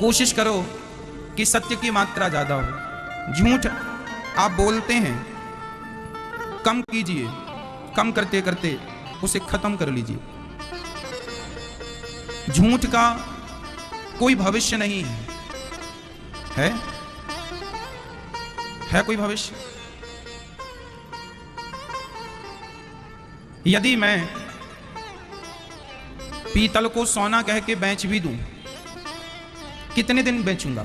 कोशिश करो कि सत्य की मात्रा ज्यादा हो। झूठ आप बोलते हैं, कम कीजिए, कम करते करते उसे खत्म कर लीजिए। झूठ का कोई भविष्य नहीं है कोई भविष्य? यदि मैं पीतल को सोना कह के बेच भी दूं, कितने दिन बेचूंगा?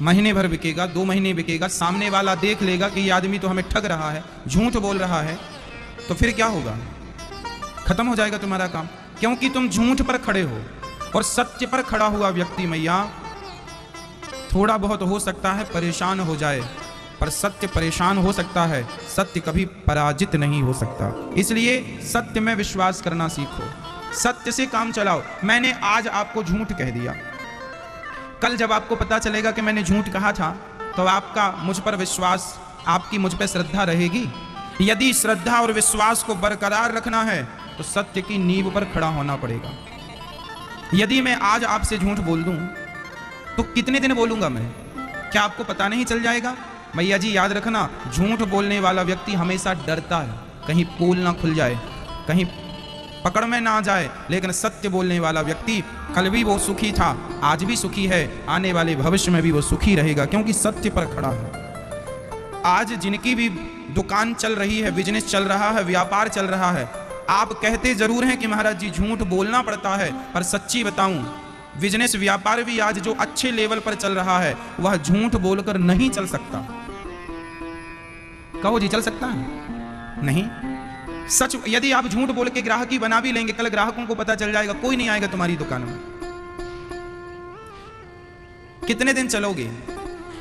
महीने भर बिकेगा, 2 महीने बिकेगा, सामने वाला देख लेगा कि ये आदमी तो हमें ठग रहा है, झूठ बोल रहा है, तो फिर क्या होगा? खत्म हो जाएगा तुम्हारा काम, क्योंकि तुम झूठ पर खड़े हो। और सत्य पर खड़ा हुआ व्यक्ति मैया थोड़ा बहुत हो सकता है परेशान हो जाए, पर सत्य परेशान हो सकता है, सत्य कभी पराजित नहीं हो सकता। इसलिए सत्य में विश्वास करना सीखो, सत्य से काम चलाओ। मैंने आज आपको झूठ कह दिया, कल जब आपको पता चलेगा कि मैंने झूठ कहा था, तो आपका मुझ पर विश्वास, आपकी मुझ पर श्रद्धा रहेगी। यदि श्रद्धा और विश्वास को बरकरार रखना है तो सत्य की नींव पर खड़ा होना पड़ेगा। यदि मैं आज आपसे झूठ बोल दूं तो कितने दिन बोलूंगा मैं? क्या आपको पता नहीं चल जाएगा? मैया जी याद रखना, झूठ बोलने वाला व्यक्ति हमेशा डरता है, कहीं पोल ना खुल जाए, कहीं पकड़ में ना आ जाए। लेकिन सत्य बोलने वाला व्यक्ति, कल भी वो सुखी था, आज भी सुखी है, आने वाले भविष्य में भी वो सुखी रहेगा, क्योंकि सत्य पर खड़ा है। आज जिनकी भी दुकान चल रही है, बिजनेस चल रहा है, व्यापार चल रहा है, आप कहते जरूर हैं कि महाराज जी झूठ बोलना पड़ता है, पर सच्ची बताऊं, बिजनेस व्यापार भी आज जो अच्छे लेवल पर चल रहा है, वह झूठ बोलकर नहीं चल सकता। कहो जी, चल सकता है? नहीं। सच, यदि आप झूठ बोल के ग्राहकी बना भी लेंगे, कल ग्राहकों को पता चल जाएगा, कोई नहीं आएगा तुम्हारी दुकान में। कितने दिन चलोगे?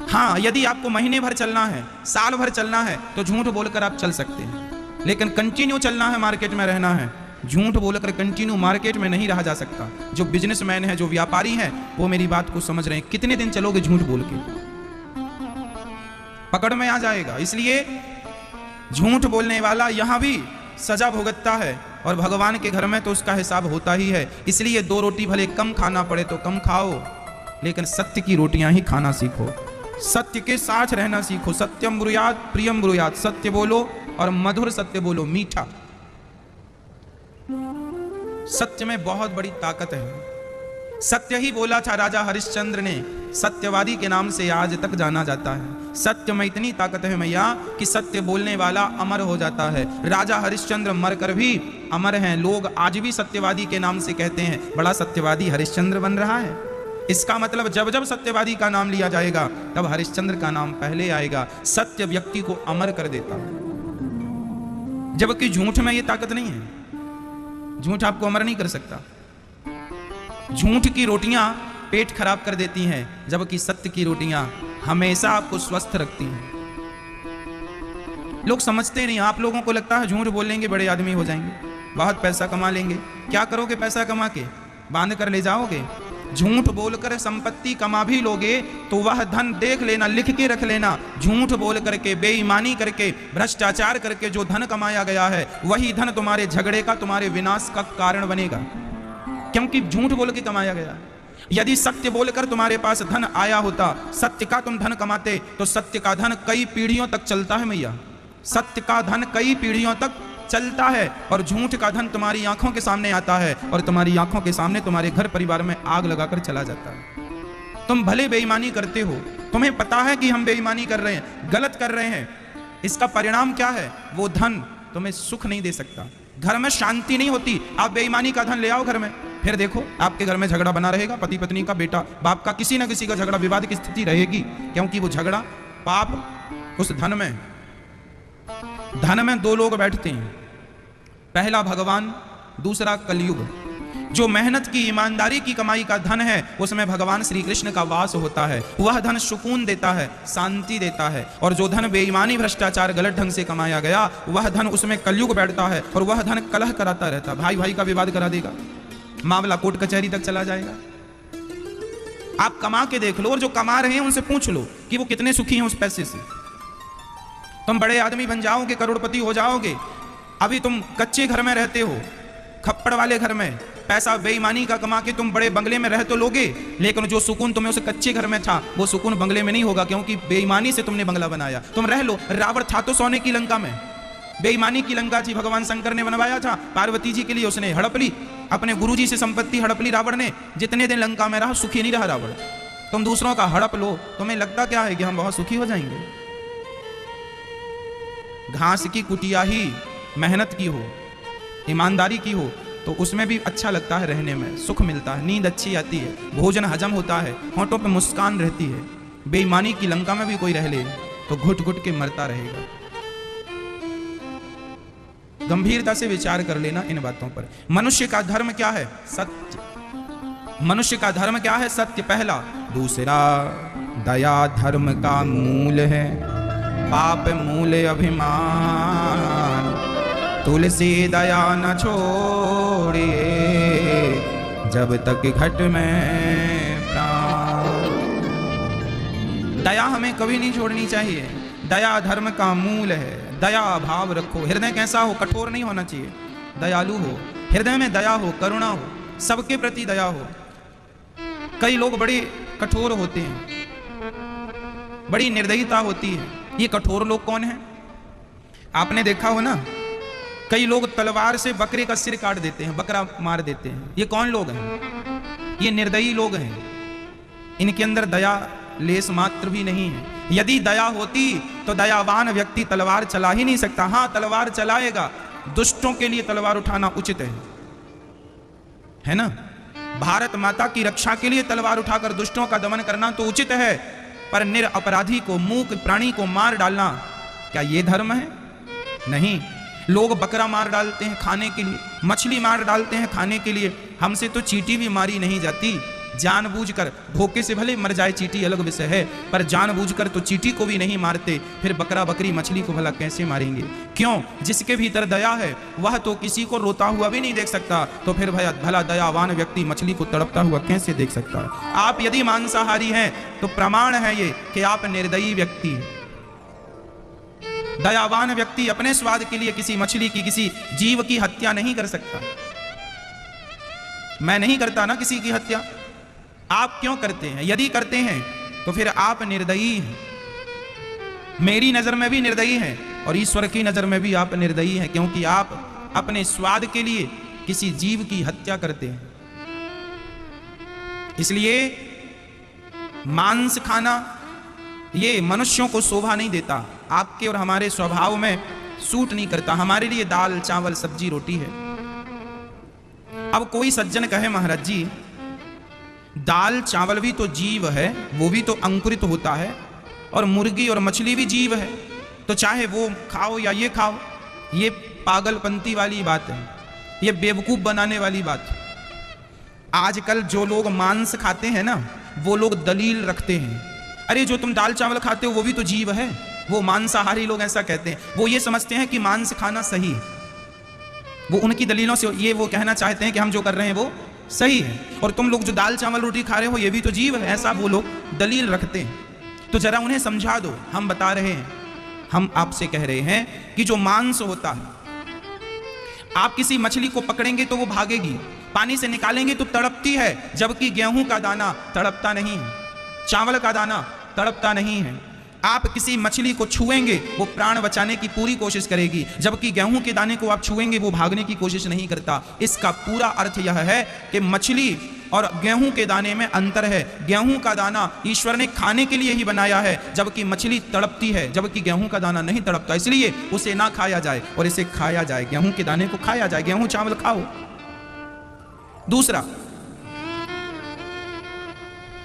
हाँ, यदि आपको महीने भर चलना है, साल भर चलना है, तो झूठ बोलकर आप चल सकते हैं। लेकिन कंटिन्यू चलना है, मार्केट में रहना है, झूठ बोलकर कंटिन्यू मार्केट में नहीं रहा जा सकता। जो बिजनेसमैन है, जो व्यापारी है, वो मेरी बात को समझ रहे हैं। कितने दिन चलोगे झूठ बोल के? पकड़ में आ जाएगा। इसलिए झूठ बोलने वाला यहां भी सजा भुगतता है, और भगवान के घर में तो उसका हिसाब होता ही है। इसलिए 2 रोटी भले कम खाना पड़े तो कम खाओ, लेकिन सत्य की रोटियां ही खाना सीखो, सत्य के साथ रहना सीखो। सत्यम ब्रूयात प्रियम ब्रूयात, सत्य बोलो और मधुर सत्य बोलो, मीठा। सत्य में बहुत बड़ी ताकत है। सत्य ही बोला था राजा हरिश्चंद्र ने, सत्यवादी के नाम से आज तक जाना जाता है। सत्य में इतनी ताकत है मैया कि सत्य बोलने वाला अमर हो जाता है। राजा हरिश्चंद्र मरकर भी अमर हैं। लोग आज भी सत्यवादी के नाम से कहते हैं, बड़ा सत्यवादी हरिश्चंद्र बन रहा है। इसका मतलब जब जब सत्यवादी का नाम लिया जाएगा, तब हरिश्चंद्र का नाम पहले आएगा। सत्य व्यक्ति को अमर कर देता है, जबकि झूठ में यह ताकत नहीं है। झूठ आपको अमर नहीं कर सकता। झूठ की रोटियां पेट खराब कर देती हैं, जबकि सत्य की रोटियां हमेशा आपको स्वस्थ रखती हैं। लोग समझते नहीं। आप लोगों को लगता है झूठ बोलेंगे बड़े आदमी हो जाएंगे, बहुत पैसा कमा लेंगे। क्या करोगे पैसा कमा के? बांध कर ले जाओगे। झूठ बोलकर संपत्ति कमा भी लोगे तो वह धन देख लेना, लिख के रख लेना, झूठ बोल करके, बेईमानी करके, भ्रष्टाचार करके जो धन कमाया गया है, वही धन तुम्हारे झगड़े का, तुम्हारे विनाश का कारण बनेगा, क्योंकि झूठ बोल के कमाया गया। यदि सत्य बोलकर तुम्हारे पास धन आया होता, सत्य का तुम धन कमाते, तो सत्य का धन कई पीढ़ियों तक चलता है मैया। सत्य का धन कई पीढ़ियों तक चलता है, और झूठ का धन तुम्हारी आंखों के सामने आता है, और तुम्हारी आंखों के सामने तुम्हारे घर परिवार में आग लगाकर चला जाता है। तुम भले बेईमानी करते हो, तुम्हें पता है कि हम बेईमानी कर रहे हैं, गलत कर रहे हैं, इसका परिणाम क्या है? वो धन तुम्हें सुख नहीं दे सकता, घर में शांति नहीं होती। आप बेईमानी का धन ले आओ घर में, फिर देखो आपके घर में झगड़ा बना रहेगा, पति पत्नी का, बेटा बाप का, किसी ना किसी का झगड़ा, विवाद की स्थिति रहेगी, क्योंकि वो झगड़ा, पाप उस धन में। धन में 2 लोग बैठते हैं, पहला भगवान, दूसरा कलयुग। जो मेहनत की, ईमानदारी की कमाई का धन है, उसमें भगवान श्री कृष्ण का वास होता है। वह धन सुकून देता है, शांति देता है। और जो धन बेईमानी, भ्रष्टाचार, गलत ढंग से कमाया गया, वह धन, उसमें कलयुग बैठता है, और वह धन कलह कराता रहता है, भाई भाई का विवाद करा देगा, मामला कोर्ट कचहरी तक चला जाएगा। आप कमा के देख लो, और जो कमा रहे हैं उनसे पूछ लो कि वो कितने सुखी हैं उस पैसे से। तुम बड़े आदमी बन जाओगे, करोड़पति हो जाओगे। अभी तुम कच्चे घर में रहते हो, खप्पड़ वाले घर में पैसा बेईमानी का कमा के तुम बड़े बंगले में रह तो लोगे, लेकिन जो सुकून तुम्हें उस कच्चे घर में था वो सुकून बंगले में नहीं होगा, क्योंकि बेईमानी से तुमने बंगला बनाया। तुम रह लो, रावण था तो सोने की लंका में, बेईमानी की लंका थी, भगवान शंकर ने बनवाया था पार्वती जी के लिए, उसने हड़प ली, अपने गुरुजी से संपत्ति हड़प ली रावण ने। जितने दिन लंका में रहा सुखी नहीं रहा रावण। तुम दूसरों का हड़प लो, तुम्हें लगता क्या है कि हम बहुत सुखी हो जाएंगे? घास की कुटिया ही मेहनत की हो, ईमानदारी की हो, तो उसमें भी अच्छा लगता है रहने में, सुख मिलता है, नींद अच्छी आती है, भोजन हजम होता है, होंठों पे मुस्कान रहती है। बेईमानी की लंका में भी कोई रह ले तो घुट घुट के मरता रहेगा। गंभीरता से विचार कर लेना इन बातों पर। मनुष्य का धर्म क्या है? सत्य। मनुष्य का धर्म क्या है? सत्य पहला। दूसरा, दया धर्म का मूल है, पाप मूल अभिमान, तुलसी दया न छोड़े जब तक घट में प्राण। दया हमें कभी नहीं छोड़नी चाहिए, दया धर्म का मूल है। दया भाव रखो, हृदय कैसा हो? कठोर नहीं होना चाहिए, दयालु हो, हृदय में दया हो, करुणा हो, सबके प्रति दया हो। कई लोग बड़े कठोर होते हैं, बड़ी निर्दयता होती है। ये कठोर लोग कौन हैं? आपने देखा हो ना, कई लोग तलवार से बकरे का सिर काट देते हैं, बकरा मार देते हैं। ये कौन लोग हैं? ये निर्दयी लोग हैं। इनके अंदर दया लेस मात्र भी नहीं है। यदि दया होती तो दयावान व्यक्ति तलवार चला ही नहीं सकता। हां, तलवार चलाएगा, दुष्टों के लिए तलवार उठाना उचित है ना? भारत माता की रक्षा के लिए तलवार उठाकर दुष्टों का दमन करना तो उचित है, पर निरपराधी को, मूक प्राणी को मार डालना, क्या ये धर्म है? नहीं। लोग बकरा मार डालते हैं खाने के लिए, मछली मार डालते हैं खाने के लिए। हमसे तो चींटी भी मारी नहीं जाती जानबूझकर। धोखे से भले मर जाए चींटी अलग विषय है, पर जानबूझकर तो चींटी को भी नहीं मारते, फिर बकरा बकरी मछली को भला कैसे मारेंगे? क्यों? जिसके भीतर दया है वह तो किसी को रोता हुआ भी नहीं देख सकता, तो फिर भला दयावान व्यक्ति मछली को तड़पता हुआ कैसे देख सकता है? आप यदि मांसाहारी हैं तो प्रमाण है ये कि आप निर्दयी व्यक्ति हैं। दयावान व्यक्ति अपने स्वाद के लिए किसी मछली की, किसी जीव की हत्या नहीं कर सकता। मैं नहीं करता ना किसी की हत्या, आप क्यों करते हैं? यदि करते हैं तो फिर आप निर्दयी हैं। मेरी नजर में भी निर्दयी हैं और ईश्वर की नजर में भी आप निर्दयी हैं, क्योंकि आप अपने स्वाद के लिए किसी जीव की हत्या करते हैं। इसलिए मांस खाना ये मनुष्यों को शोभा नहीं देता, आपके और हमारे स्वभाव में सूट नहीं करता। हमारे लिए दाल चावल सब्जी रोटी है। अब कोई सज्जन कहे महाराज जी दाल चावल भी तो जीव है, वो भी तो अंकुरित होता है, और मुर्गी और मछली भी जीव है, तो चाहे वो खाओ या ये खाओ। ये पागलपंती वाली बात है, ये बेवकूफ बनाने वाली बात है। आजकल जो लोग मांस खाते हैं ना, वो लोग दलील रखते हैं, अरे जो तुम दाल चावल खाते हो वो भी तो जीव है। वो मांसाहारी लोग ऐसा कहते हैं, वो ये समझते हैं कि मांस खाना सही है। वो उनकी दलीलों से ये वो कहना चाहते हैं कि हम जो कर रहे हैं वो सही है, और तुम लोग जो दाल चावल रोटी खा रहे हो ये भी तो जीव है, ऐसा वो लोग दलील रखते हैं। तो जरा उन्हें समझा दो। हम बता रहे हैं, हम आपसे कह रहे हैं कि जो मांस होता है, आप किसी मछली को पकड़ेंगे तो वो भागेगी, पानी से निकालेंगे तो तड़पती है, जबकि गेहूं का दाना तड़पता नहीं है, चावल का दाना तड़पता नहीं है। आप किसी मछली को छुएंगे वो प्राण बचाने की पूरी कोशिश करेगी, जबकि गेहूं के दाने को आप छुएंगे वो भागने की कोशिश नहीं करता। इसका पूरा अर्थ यह है कि मछली और गेहूं के दाने में अंतर है। गेहूं का दाना ईश्वर ने खाने के लिए ही बनाया है, जबकि मछली तड़पती है, जबकि गेहूं का दाना नहीं तड़पता। इसलिए उसे ना खाया जाए और इसे खाया जाए, गेहूं के दाने को खाया जाए, गेहूं चावल खाओ। दूसरा,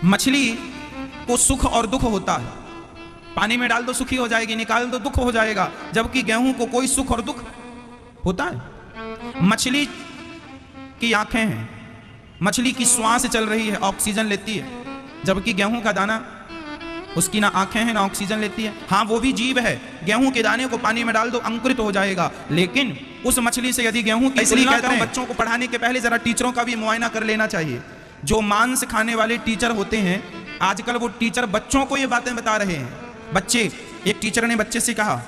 मछली को सुख और दुख होता है, पानी में डाल दो सुखी हो जाएगी, निकाल दो दुख हो जाएगा, जबकि गेहूं को कोई सुख और दुख होता है। मछली की आंखें हैं, मछली की श्वास चल रही है, ऑक्सीजन लेती है, जबकि गेहूं का दाना, उसकी ना आंखें हैं ना ऑक्सीजन लेती है। हाँ, वो भी जीव है, गेहूं के दाने को पानी में डाल दो अंकुरित हो जाएगा, लेकिन उस मछली से यदि गेहूं की, इसलिए कहता हूं बच्चों को पढ़ाने के पहले जरा टीचरों का भी मुआयना कर लेना चाहिए। जो मांस खाने वाले टीचर होते हैं, आजकल वो टीचर बच्चों को ये बातें बता रहे हैं। बच्चे, एक टीचर ने बच्चे से कहा,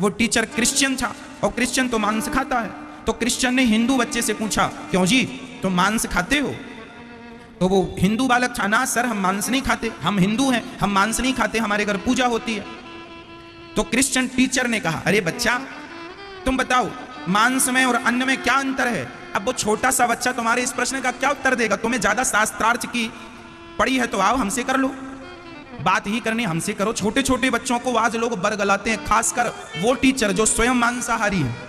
वो टीचर क्रिश्चियन था और क्रिश्चियन तो मांस खाता है, तो क्रिश्चियन ने हिंदू बच्चे से पूछा, क्यों जी तुम मांस खाते हो? तो वो हिंदू बालक था, ना सर हम मांस नहीं खाते, हम हिंदू हैं, हम मांस नहीं खाते, हमारे घर पूजा होती है। तो क्रिश्चियन टीचर ने कहा, अरे बच्चा तुम बताओ मांस में और अन्न में क्या अंतर है? अब वो छोटा सा बच्चा तुम्हारे इस प्रश्न का क्या उत्तर देगा? तुम्हें ज्यादा शास्त्रार्थ की पढ़ी है तो आओ हमसे कर लो, बात ही करनी हमसे करो। छोटे छोटे बच्चों को आज लोग बरगलाते हैं, खासकर वो टीचर जो स्वयं मांसाहारी है।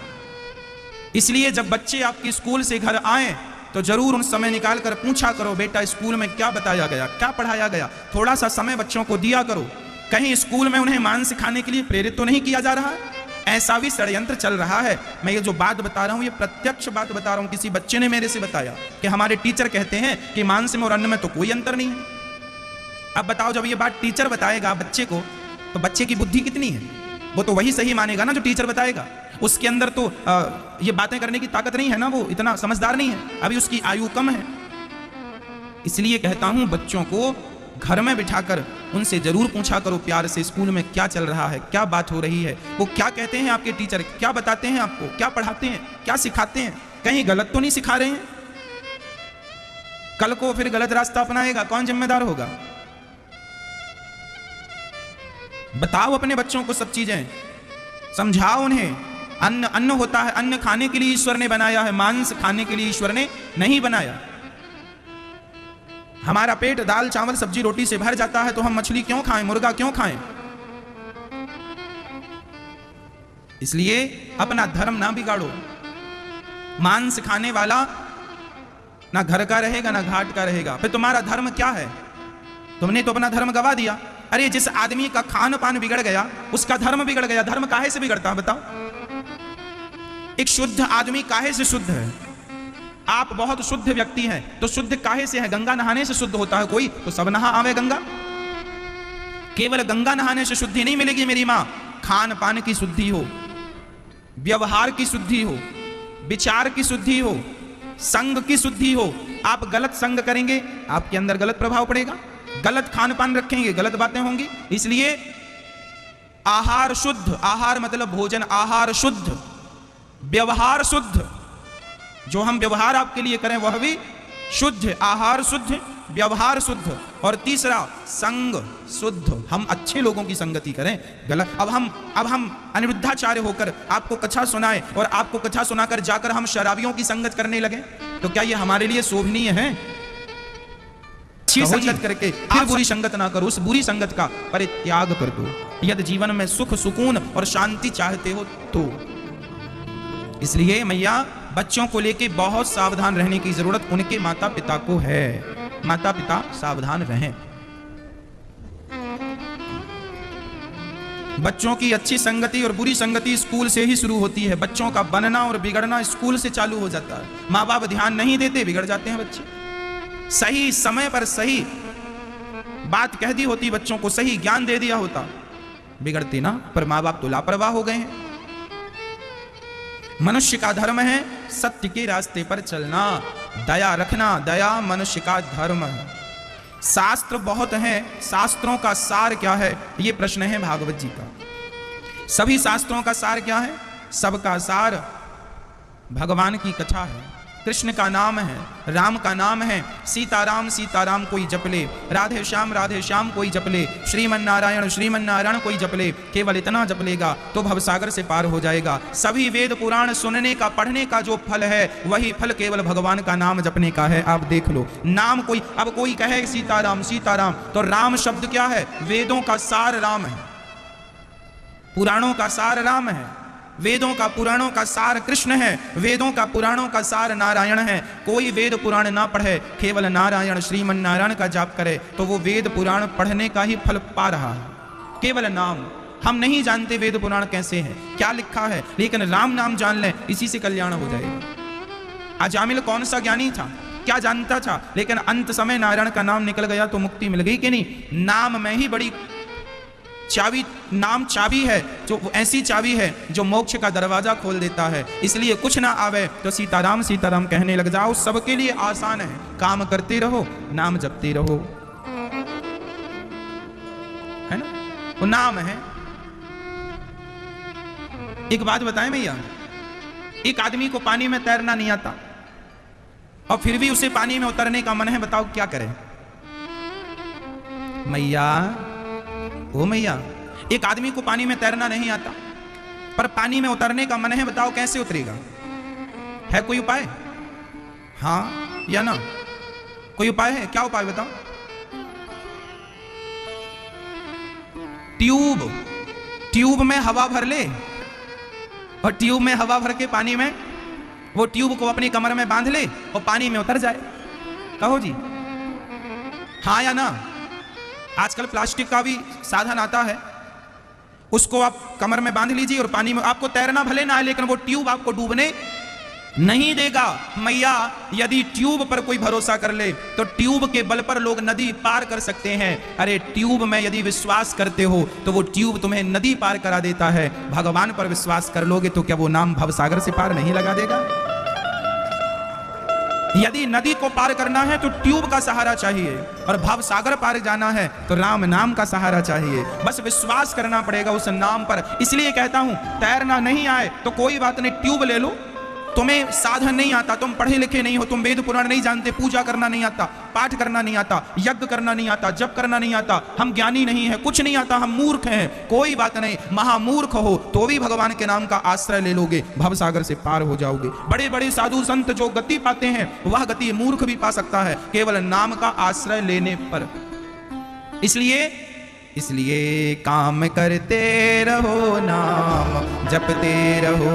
इसलिए जब बच्चे आपके स्कूल से घर आए तो जरूर उन समय निकाल कर पूछा करो, बेटा स्कूल में क्या बताया गया, क्या पढ़ाया गया। थोड़ा सा समय बच्चों को दिया करो, कहीं स्कूल में उन्हें मांस खाने के लिए प्रेरित तो नहीं किया जा रहा है। ऐसा भी षड्यंत्र चल रहा है। मैं ये जो बात बता रहा हूं ये प्रत्यक्ष बात बता रहा हूं, किसी बच्चे ने मेरे से बताया कि हमारे टीचर कहते हैं कि मांस में और अन्न में तो कोई अंतर नहीं है। अब बताओ, जब ये बात टीचर बताएगा बच्चे को तो बच्चे की बुद्धि कितनी है? वो तो वही सही मानेगा ना जो टीचर बताएगा। उसके अंदर तो ये बातें करने की ताकत नहीं है ना, वो इतना समझदार नहीं है, अभी उसकी आयु कम है। इसलिए कहता हूं बच्चों को घर में बिठाकर उनसे जरूर पूछा करो प्यार से, स्कूल में क्या चल रहा है, क्या बात हो रही है, वो क्या कहते हैं आपके टीचर, क्या बताते हैं आपको, क्या पढ़ाते हैं, क्या सिखाते हैं, कहीं गलत तो नहीं सिखा रहे हैं? कल को फिर गलत रास्ता अपनाएगा कौन जिम्मेदार होगा? बताओ अपने बच्चों को सब चीजें, समझाओ उन्हें। अन्न अन्न होता है, अन्न खाने के लिए ईश्वर ने बनाया है, मांस खाने के लिए ईश्वर ने नहीं बनाया। हमारा पेट दाल चावल सब्जी रोटी से भर जाता है तो हम मछली क्यों खाएं, मुर्गा क्यों खाएं? इसलिए अपना धर्म ना बिगाड़ो। मांस खाने वाला ना घर का रहेगा ना घाट का रहेगा, फिर तुम्हारा धर्म क्या है? तुमने तो अपना धर्म गवा दिया। अरे जिस आदमी का खान पान बिगड़ गया उसका धर्म बिगड़ गया। धर्म काहे से बिगड़ता है बताओ? एक शुद्ध आदमी काहे से शुद्ध है? आप बहुत शुद्ध व्यक्ति हैं तो शुद्ध काहे से है? गंगा नहाने से शुद्ध होता है कोई? तो सब नहा आवे गंगा। केवल गंगा नहाने से शुद्धि नहीं मिलेगी मेरी मां, खान पान की शुद्धि हो, व्यवहार की शुद्धि हो, विचार की शुद्धि हो, संग की शुद्धि हो। आप गलत संग करेंगे आपके अंदर गलत प्रभाव पड़ेगा, गलत खान पान रखेंगे गलत बातें होंगी। इसलिए आहार शुद्ध, आहार मतलब भोजन, आहार शुद्ध, व्यवहार शुद्ध, जो हम व्यवहार आपके लिए करें वह भी शुद्ध, आहार शुद्ध, व्यवहार शुद्ध। और तीसरा संग शुद्ध, हम अच्छे लोगों की संगति करें। गलत अब हम अनिरुद्धाचार्य होकर आपको कथा सुनाए और आपको कथा सुनाकर जाकर हम शराबियों की संगत करने लगे तो क्या ये हमारे लिए शोभनीय है? अच्छी संगत करके फिर बुरी संगत ना करो, उस बुरी संगत का परित्याग कर दो यदि जीवन में सुख सुकून और शांति चाहते हो तो। इसलिए मैया बच्चों को लेके बहुत सावधान रहने की जरूरत उनके माता पिता को है। माता पिता सावधान रहें। बच्चों की अच्छी संगति और बुरी संगति स्कूल से ही शुरू होती है। बच्चों का बनना और बिगड़ना स्कूल से चालू हो जाता है। माँ बाप ध्यान नहीं देते, बिगड़ जाते हैं बच्चे। सही समय पर सही बात कह दी होती, बच्चों को सही ज्ञान दे दिया होता, बिगड़ते ना। पर माँ बाप तो लापरवाह हो गए हैं। मनुष्य का धर्म है सत्य के रास्ते पर चलना, दया रखना, दया मनुष्य का धर्म है। शास्त्र बहुत हैं, शास्त्रों का सार क्या है ये प्रश्न है भागवत जी का। सभी शास्त्रों का सार क्या है? सबका सार भगवान की कथा है, कृष्ण का नाम है, राम का नाम है। सीताराम सीताराम कोई जप ले, राधे श्याम कोई जप ले, श्रीमन नारायण कोई जप ले। केवल इतना जप लेगा तो भवसागर से पार हो जाएगा। सभी वेद पुराण सुनने का पढ़ने का जो फल है वही फल केवल भगवान का नाम जपने का है। आप देख लो, नाम कोई अब कोई कहे सीताराम सीताराम तो राम शब्द क्या है? वेदों का सार राम है, पुराणों का सार राम है, वेदों का पुराणों का सार कृष्ण है, वेदों का पुराणों का सार नारायण है। कोई वेद पुराण ना पढ़े, केवल नारायण श्रीमन नारायण का जाप करे तो वो वेद पुराण पढ़ने का ही फल पा रहा है। केवल नाम, हम नहीं जानते वेद पुराण कैसे हैं, क्या लिखा है, लेकिन राम नाम जान लें, इसी से कल्याण हो जाएगा। अजामिल कौन सा ज्ञानी था, क्या जानता था, लेकिन अंत समय नारायण का नाम निकल गया तो मुक्ति मिल गई कि नहीं। नाम में ही बड़ी चाबी, नाम चाबी है, जो ऐसी चाबी है जो मोक्ष का दरवाजा खोल देता है। इसलिए कुछ ना आवे तो सीताराम सीताराम कहने लग जाओ, सबके लिए आसान है। काम करते रहो, नाम जपते रहो, है ना, वो नाम है। एक बात बताएं भैया, एक आदमी को पानी में तैरना नहीं आता और फिर भी उसे पानी में उतरने का मन है, बताओ क्या करें? मैया, ओ मैया, एक आदमी को पानी में तैरना नहीं आता पर पानी में उतरने का मन है, बताओ कैसे उतरेगा? है कोई उपाय? हाँ या ना? कोई उपाय है? क्या उपाय बताओ? ट्यूब में हवा भर ले और ट्यूब में हवा भर के पानी में वो ट्यूब को अपनी कमर में बांध ले और पानी में उतर जाए। कहो जी, हाँ या ना? आजकल प्लास्टिक का भी साधन आता है, उसको आप कमर में बांध लीजिए और पानी में, आपको तैरना भले ना है लेकिन वो ट्यूब आपको डूबने नहीं देगा। मैया, यदि ट्यूब पर कोई भरोसा कर ले तो ट्यूब के बल पर लोग नदी पार कर सकते हैं। अरे ट्यूब में यदि विश्वास करते हो तो वो ट्यूब तुम्हें नदी पार करा देता है। भगवान पर विश्वास कर लोगे तो क्या वो नाम भवसागर से पार नहीं लगा देगा? यदि नदी को पार करना है तो ट्यूब का सहारा चाहिए और भवसागर पार जाना है तो राम नाम का सहारा चाहिए। बस विश्वास करना पड़ेगा उस नाम पर। इसलिए कहता हूं, तैरना नहीं आए तो कोई बात नहीं, ट्यूब ले लो। तुम्हें साधन नहीं आता, तुम पढ़े लिखे नहीं हो, तुम वेद पुराण नहीं जानते, पूजा करना नहीं आता, पाठ करना नहीं आता, यज्ञ करना नहीं आता, जप करना नहीं आता, हम ज्ञानी नहीं है, कुछ नहीं आता, हम मूर्ख हैं, कोई बात नहीं, महामूर्ख हो तो भी भगवान के नाम का आश्रय ले लोगे, भवसागर से पार हो जाओगे। बड़े बड़े साधु संत जो गति पाते हैं वह गति मूर्ख भी पा सकता है केवल नाम का आश्रय लेने पर। इसलिए काम करते रहो, नाम जपते रहो,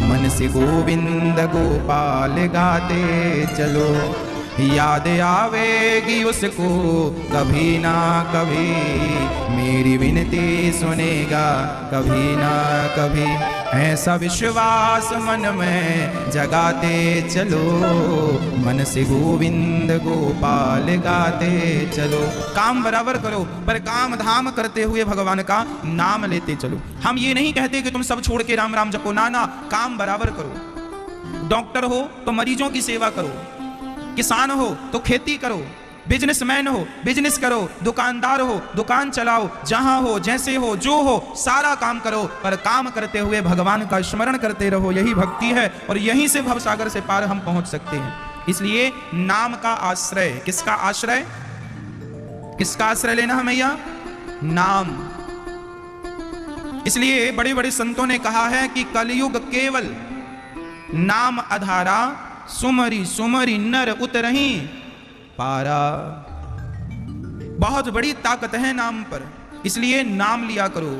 मन से गोविंद गोपाल गाते चलो। याद आवेगी उसको कभी ना कभी, मेरी विनती सुनेगा कभी ना कभी। ऐसा विश्वास मन में जगाते चलो, मन से गोविंद गोपाल गाते चलो। काम बराबर करो पर काम धाम करते हुए भगवान का नाम लेते चलो। हम ये नहीं कहते कि तुम सब छोड़ के राम राम जपो, ना ना, काम बराबर करो। डॉक्टर हो तो मरीजों की सेवा करो, किसान हो तो खेती करो, बिजनेसमैन हो बिजनेस करो, दुकानदार हो दुकान चलाओ, जहां हो जैसे हो जो हो सारा काम करो, पर काम करते हुए भगवान का स्मरण करते रहो। यही भक्ति है और यहीं से भवसागर से पार हम पहुंच सकते हैं। इसलिए नाम का आश्रय, किसका आश्रय, किसका आश्रय लेना है भैया? नाम। इसलिए बड़े बड़े संतों ने कहा है कि कलयुग केवल नाम आधारा, सुमरी सुमरी नर उतरही पारा। बहुत बड़ी ताकत है नाम पर, इसलिए नाम लिया करो।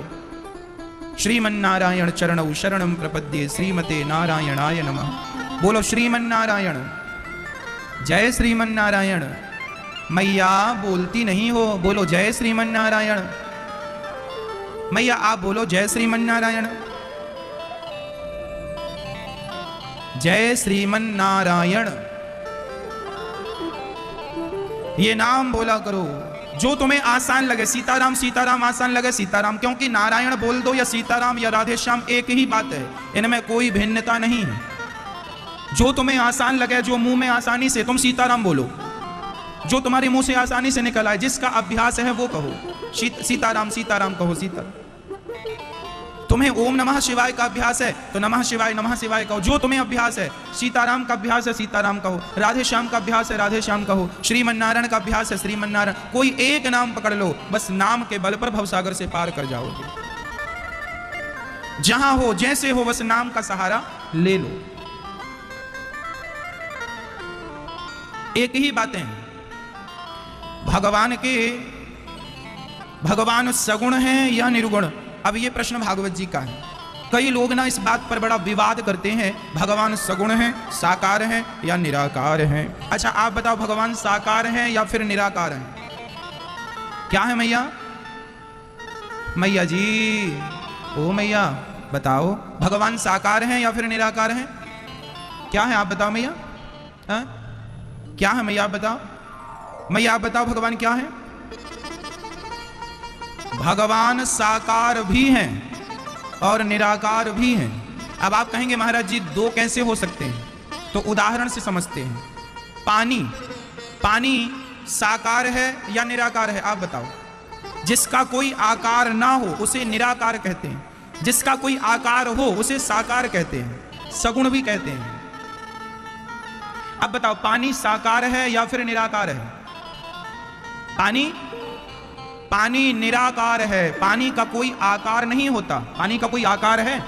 श्रीमन्नारायण चरणौ शरणं प्रपद्ये, श्रीमते नारायणाय नमः। बोलो श्रीमन्नारायण, जय श्रीमन्नारायण। मैया बोलती नहीं हो, बोलो जय श्रीमन्नारायण। मैया आप बोलो जय श्रीमन्नारायण। जय श्रीमन्नारायण, ये नाम बोला करो जो तुम्हें आसान लगे। सीताराम सीताराम आसान लगे सीताराम, क्योंकि नारायण बोल दो या सीताराम या राधे श्याम एक ही बात है, इनमें कोई भिन्नता नहीं है। जो तुम्हें आसान लगे, जो मुंह में आसानी से, तुम सीताराम बोलो। जो तुम्हारे मुंह से आसानी से निकल आए, जिसका अभ्यास है वो कहो। सीताराम सीताराम कहो, सीताराम। तुम्हें ओम नमः शिवाय का अभ्यास है तो नमः शिवाय कहो। जो तुम्हें अभ्यास है, सीताराम का अभ्यास है सीताराम कहो, राधे श्याम का अभ्यास है राधे श्याम कहो, श्रीमन्नारायण का अभ्यास है श्रीमन्नारायण। कोई एक नाम पकड़ लो, बस नाम के बल पर भवसागर से पार कर जाओगे। जहां हो जैसे हो बस नाम का सहारा ले लो। एक ही बातें हैं, भगवान सगुण हैं या निर्गुण? अब ये प्रश्न भागवत जी का है। कई लोग ना इस बात पर बड़ा विवाद करते हैं, भगवान सगुण हैं, साकार हैं या निराकार हैं। अच्छा आप बताओ, भगवान साकार हैं या फिर निराकार हैं? क्या है मैया? मैया जी, ओ मैया बताओ, भगवान साकार हैं या फिर निराकार हैं? क्या है आप बताओ मैया। क्या है मैया आप बताओ। मैया आप बताओ भगवान क्या है? भगवान साकार भी हैं और निराकार भी हैं। अब आप कहेंगे महाराज जी दो कैसे हो सकते हैं? तो उदाहरण से समझते हैं। पानी साकार है या निराकार है? आप बताओ। जिसका कोई आकार ना हो उसे निराकार कहते हैं, जिसका कोई आकार हो उसे साकार कहते हैं। सगुण भी कहते हैं। अब बताओ, पानी साकार है या फिर निराकार है? पानी निराकार है। पानी का कोई आकार नहीं होता। पानी का कोई आकार है?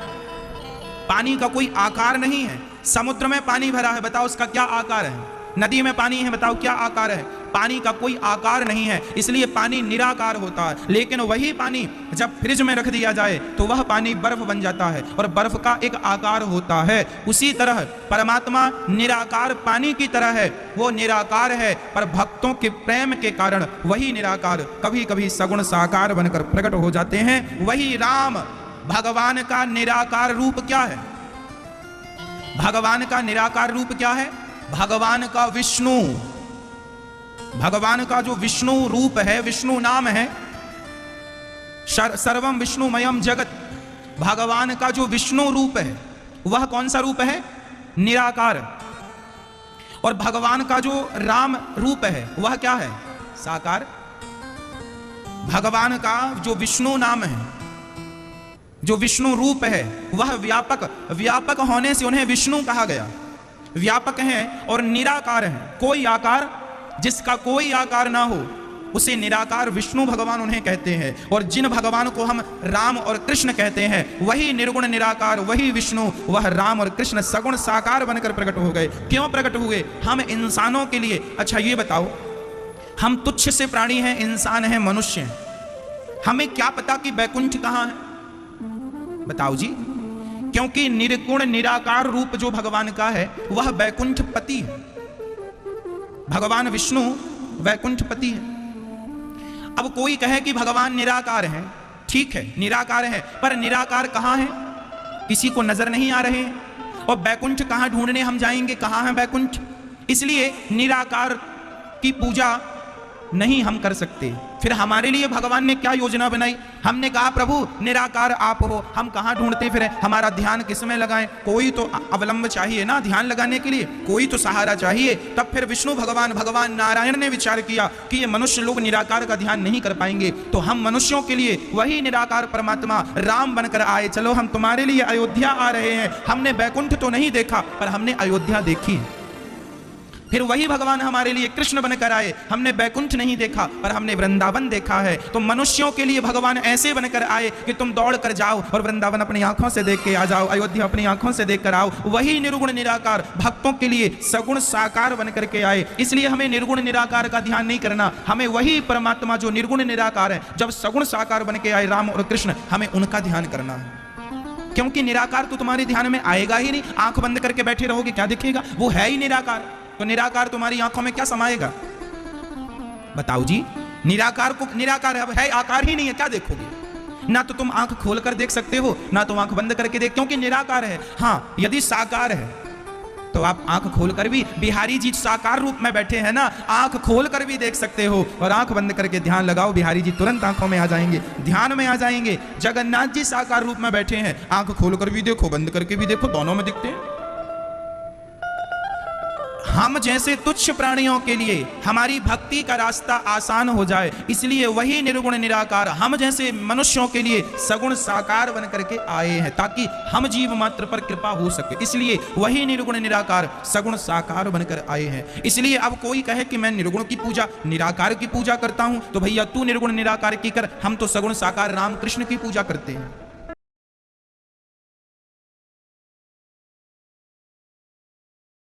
पानी का कोई आकार नहीं है। समुद्र में पानी भरा है, बताओ उसका क्या आकार है? नदी में पानी है, बताओ क्या आकार है? पानी का कोई आकार नहीं है, इसलिए पानी निराकार होता है। लेकिन वही पानी जब फ्रिज में रख दिया जाए तो वह पानी बर्फ बन जाता है और बर्फ का एक आकार होता है। उसी तरह परमात्मा निराकार पानी की तरह है, वो निराकार है, पर भक्तों के प्रेम के कारण वही निराकार कभी कभी सगुण साकार बनकर प्रकट हो जाते हैं। वही राम, भगवान का निराकार रूप क्या है? भगवान का निराकार रूप क्या है? भगवान का विष्णु, भगवान का जो विष्णु रूप है, विष्णु नाम है, सर्वम विष्णुमयम जगत। भगवान का जो विष्णु रूप है वह कौन सा रूप है? निराकार। और भगवान का जो राम रूप है वह क्या है? साकार। भगवान का जो विष्णु नाम है, जो विष्णु रूप है, वह व्यापक, व्यापक होने से उन्हें विष्णु कहा गया। व्यापक हैं और निराकार हैं। कोई आकार, जिसका कोई आकार ना हो उसे निराकार विष्णु भगवान उन्हें कहते हैं। और जिन भगवान को हम राम और कृष्ण कहते हैं वही निर्गुण निराकार, वही विष्णु, वह राम और कृष्ण सगुण साकार बनकर प्रकट हो गए। क्यों प्रकट हुए? हम इंसानों के लिए। अच्छा ये बताओ, हम तुच्छ से प्राणी हैं, इंसान हैं, मनुष्य हैं, हमें क्या पता कि बैकुंठ कहां है? बताओ जी। क्योंकि निर्गुण निराकार रूप जो भगवान का है वह बैकुंठ पति है। भगवान विष्णु वैकुंठ पति है। अब कोई कहे कि भगवान निराकार है, ठीक है निराकार है, पर निराकार कहां है? किसी को नजर नहीं आ रहे हैं। और बैकुंठ कहां ढूंढने हम जाएंगे? कहां है बैकुंठ? इसलिए निराकार की पूजा नहीं हम कर सकते। फिर हमारे लिए भगवान ने क्या योजना बनाई? हमने कहा प्रभु निराकार आप हो, हम कहां ढूंढते फिरें, हमारा ध्यान किसमें लगाएं? कोई तो अवलंब चाहिए ना ध्यान लगाने के लिए, कोई तो सहारा चाहिए। तब फिर विष्णु भगवान, भगवान नारायण ने विचार किया कि ये मनुष्य लोग निराकार का ध्यान नहीं कर पाएंगे, तो हम मनुष्यों के लिए वही निराकार परमात्मा राम बनकर आए। चलो हम तुम्हारे लिए अयोध्या आ रहे हैं। हमने बैकुंठ तो नहीं देखा पर हमने अयोध्या देखी। फिर वही भगवान हमारे लिए कृष्ण बनकर आए। हमने बैकुंठ नहीं देखा पर हमने वृंदावन देखा है। तो मनुष्यों के लिए भगवान ऐसे बनकर आए कि तुम दौड़ कर जाओ और वृंदावन अपनी आंखों से देख के आ जाओ, अयोध्या अपनी आंखों से देख कर आओ। वही निर्गुण निराकार भक्तों के लिए सगुण साकार बनकर के आए। इसलिए हमें निर्गुण निराकार का ध्यान नहीं करना, हमें वही परमात्मा जो निर्गुण निराकार है, जब सगुण साकार बन के आए राम और कृष्ण, हमें उनका ध्यान करना है। क्योंकि निराकार तो तुम्हारे ध्यान में आएगा ही नहीं। आंख बंद करके बैठे रहोगे, क्या दिखेगा? वो है ही निराकार। तो निराकार तुम्हारी आंखों में क्या समाएगा? बताओ जी। निराकार को, निराकार है, आकार ही नहीं है, क्या देखोगे? ना तो तुम आंख खोलकर देख सकते हो, ना तुम आंख बंद करके देख, क्योंकि निराकार है। हाँ यदि साकार है तो आप आंख खोलकर भी, बिहारी जी साकार रूप में बैठे हैं ना, आंख खोलकर भी देख सकते हो। और आंख बंद करके ध्यान लगाओ, बिहारी जी तुरंत आंखों में आ जाएंगे, ध्यान में आ जाएंगे। जगन्नाथ जी साकार रूप में बैठे हैं, आंख खोलकर भी देखो, बंद करके भी देखो, दोनों में दिखते हैं। हम जैसे तुच्छ प्राणियों के लिए हमारी भक्ति का रास्ता आसान हो जाए, इसलिए वही निर्गुण निराकार हम जैसे मनुष्यों के लिए सगुण साकार बन करके आए हैं, ताकि हम जीव मात्र पर कृपा हो सके। इसलिए वही निर्गुण निराकार सगुण साकार बनकर आए हैं। इसलिए अब कोई कहे कि मैं निर्गुण की पूजा, निराकार की पूजा करता हूं, तो भैया तू निर्गुण निराकार की कर, हम तो सगुण साकार राम कृष्ण की पूजा करते हैं।